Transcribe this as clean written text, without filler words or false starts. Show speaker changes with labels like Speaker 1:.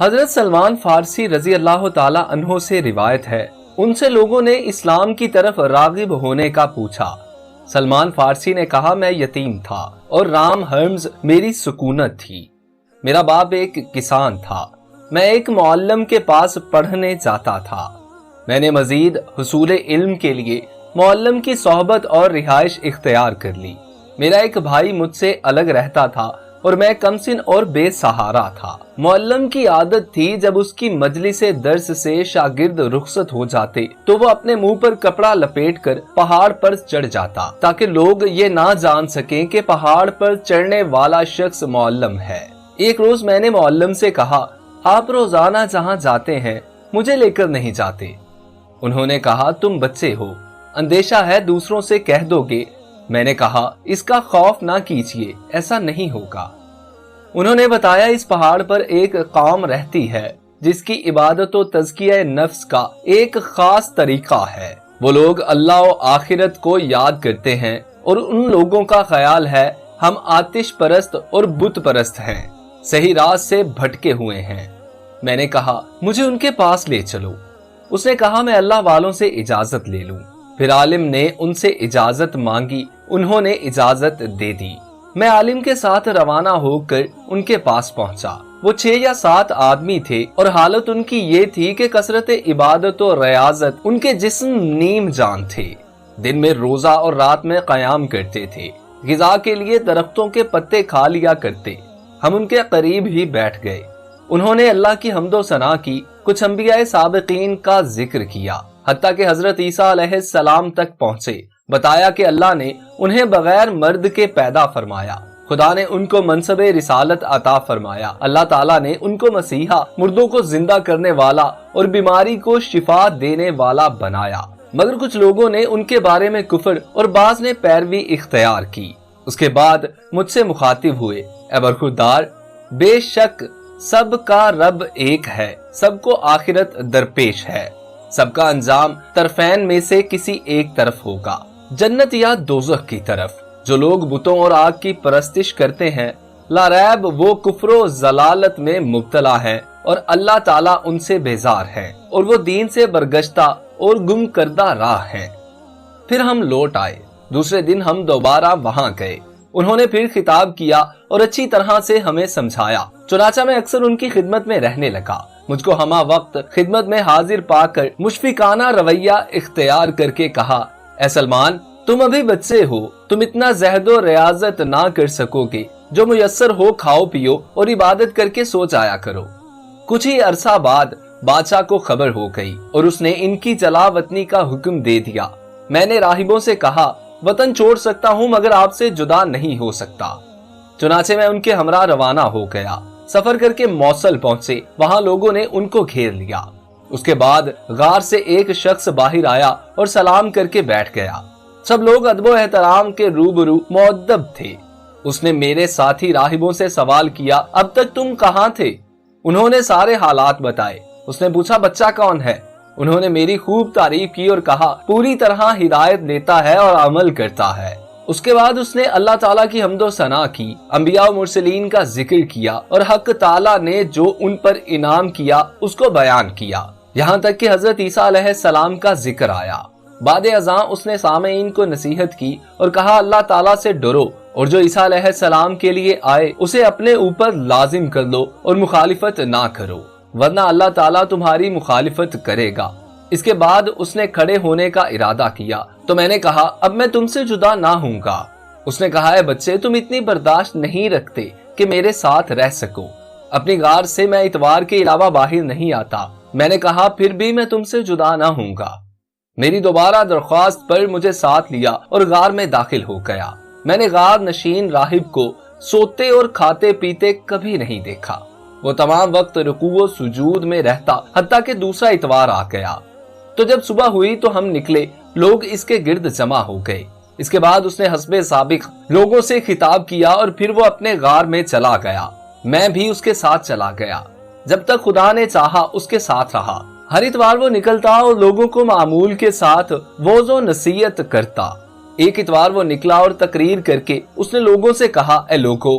Speaker 1: حضرت سلمان فارسی رضی اللہ تعالی عنہ سے روایت ہے، ان سے لوگوں نے اسلام کی طرف راغب ہونے کا پوچھا۔ سلمان فارسی نے کہا، میں یتیم تھا اور رام ہرمز میری سکونت تھی۔ میرا باپ ایک کسان تھا۔ میں ایک معلم کے پاس پڑھنے جاتا تھا۔ میں نے مزید حصول علم کے لیے معلم کی صحبت اور رہائش اختیار کر لی۔ میرا ایک بھائی مجھ سے الگ رہتا تھا اور میں کم سن اور بے سہارا تھا۔ معلم کی عادت تھی جب اس کی مجلس درس سے شاگرد رخصت ہو جاتے تو وہ اپنے منہ پر کپڑا لپیٹ کر پہاڑ پر چڑھ جاتا تاکہ لوگ یہ نہ جان سکیں کہ پہاڑ پر چڑھنے والا شخص معلم ہے۔ ایک روز میں نے معلم سے کہا، آپ روزانہ جہاں جاتے ہیں مجھے لے کر نہیں جاتے۔ انہوں نے کہا، تم بچے ہو، اندیشہ ہے دوسروں سے کہہ دو گے۔ میں نے کہا، اس کا خوف نہ کیجیے، ایسا نہیں ہوگا۔ انہوں نے بتایا، اس پہاڑ پر ایک قوم رہتی ہے جس کی عبادت و تزکیہ نفس کا ایک خاص طریقہ ہے۔ وہ لوگ اللہ و آخرت کو یاد کرتے ہیں اور ان لوگوں کا خیال ہے ہم آتش پرست اور بت پرست ہیں، صحیح راہ سے بھٹکے ہوئے ہیں۔ میں نے کہا، مجھے ان کے پاس لے چلو۔ اس نے کہا، میں اللہ والوں سے اجازت لے لوں۔ پھر عالم نے ان سے اجازت مانگی، انہوں نے اجازت دے دی۔ میں عالم کے ساتھ روانہ ہو کر ان کے پاس پہنچا۔ وہ 6 یا 7 آدمی تھے اور حالت ان کی یہ تھی کہ کثرت عبادت و ریاضت ان کے جسم نیم جان تھے۔ دن میں روزہ اور رات میں قیام کرتے تھے۔ غذا کے لیے درختوں کے پتے کھا لیا کرتے۔ ہم ان کے قریب ہی بیٹھ گئے۔ انہوں نے اللہ کی حمد و ثنا کی، کچھ انبیاء سابقین کا ذکر کیا، حتیٰ کہ حضرت عیسیٰ علیہ السلام تک پہنچے۔ بتایا کہ اللہ نے انہیں بغیر مرد کے پیدا فرمایا، خدا نے ان کو منصب رسالت عطا فرمایا، اللہ تعالیٰ نے ان کو مسیحا، مردوں کو زندہ کرنے والا اور بیماری کو شفا دینے والا بنایا۔ مگر کچھ لوگوں نے ان کے بارے میں کفر اور بعض نے پیروی اختیار کی۔ اس کے بعد مجھ سے مخاطب ہوئے، اے برخوردار، بے شک سب کا رب ایک ہے، سب کو آخرت درپیش ہے، سب کا انجام طرفین میں سے کسی ایک طرف ہوگا، جنت یا دوزخ کی طرف۔ جو لوگ بتوں اور آگ کی پرستش کرتے ہیں، لا ریب وہ کفر و ضلالت میں مبتلا ہیں اور اللہ تعالیٰ ان سے بیزار ہے اور وہ دین سے برگشتہ اور گم کردہ راہ ہیں۔ پھر ہم لوٹ آئے۔ دوسرے دن ہم دوبارہ وہاں گئے۔ انہوں نے پھر خطاب کیا اور اچھی طرح سے ہمیں سمجھایا۔ چنانچہ میں اکثر ان کی خدمت میں رہنے لگا۔ مجھ کو ہمہ وقت خدمت میں حاضر پا کر مشفقانہ رویہ اختیار کر کے کہا، اے سلمان، تم ابھی بچے ہو، تم اتنا زہد و ریاضت نہ کر سکو گے، جو میسر ہو کھاؤ پیو اور عبادت کر کے سو جایا کرو۔ کچھ ہی عرصہ بعد بادشاہ کو خبر ہو گئی اور اس نے ان کی جلا وطنی کا حکم دے دیا۔ میں نے راہبوں سے کہا، وطن چھوڑ سکتا ہوں مگر آپ سے جدا نہیں ہو سکتا۔ چنانچہ میں ان کے ہمراہ روانہ ہو گیا۔ سفر کر کے موصل پہنچے، وہاں لوگوں نے ان کو گھیر لیا۔ اس کے بعد غار سے ایک شخص باہر آیا اور سلام کر کے بیٹھ گیا۔ سب لوگ ادب و احترام کے روبرو مؤدب تھے۔ اس نے میرے ساتھی راہبوں سے سوال کیا، اب تک تم کہاں تھے؟ انہوں نے سارے حالات بتائے۔ اس نے پوچھا، بچہ کون ہے؟ انہوں نے میری خوب تعریف کی اور کہا، پوری طرح ہدایت دیتا ہے اور عمل کرتا ہے۔ اس کے بعد اس نے اللہ تعالیٰ کی حمد و ثنا کی، انبیاء و مرسلین کا ذکر کیا اور حق تعالیٰ نے جو ان پر انعام کیا اس کو بیان کیا، یہاں تک کہ حضرت عیسیٰ علیہ السلام کا ذکر آیا۔ بعد ازاں اس نے سامعین کو نصیحت کی اور کہا، اللہ تعالیٰ سے ڈرو اور جو عیسیٰ علیہ السلام کے لیے آئے اسے اپنے اوپر لازم کر لو اور مخالفت نہ کرو، ورنہ اللہ تعالیٰ تمہاری مخالفت کرے گا۔ اس کے بعد اس نے کھڑے ہونے کا ارادہ کیا تو میں نے کہا، اب میں تم سے جدا نہ ہوں گا۔ اس نے کہا، اے بچے، تم اتنی برداشت نہیں رکھتے کہ میرے ساتھ رہ سکو۔ اپنی غار سے میں اتوار کے علاوہ باہر نہیں آتا۔ میں نے کہا، پھر بھی میں تم سے جدا نہ ہوں گا۔ میری دوبارہ درخواست پر مجھے ساتھ لیا اور غار میں داخل ہو گیا۔ میں نے غار نشین راہب کو سوتے اور کھاتے پیتے کبھی نہیں دیکھا۔ وہ تمام وقت رکوع و سجود میں رہتا حتیٰ کہ دوسرا اتوار آ گیا۔ تو جب صبح ہوئی تو ہم نکلے، لوگ اس کے گرد جمع ہو گئے۔ اس کے بعد اس نے حسب سابق لوگوں سے خطاب کیا اور پھر وہ اپنے غار میں چلا گیا۔ میں بھی اس کے ساتھ چلا گیا۔ جب تک خدا نے چاہا اس کے ساتھ رہا۔ ہر اتوار وہ نکلتا اور لوگوں کو معمول کے ساتھ وعظ و نصیحت کرتا۔ ایک اتوار وہ نکلا اور تقریر کر کے اس نے لوگوں سے کہا، اے لوگو،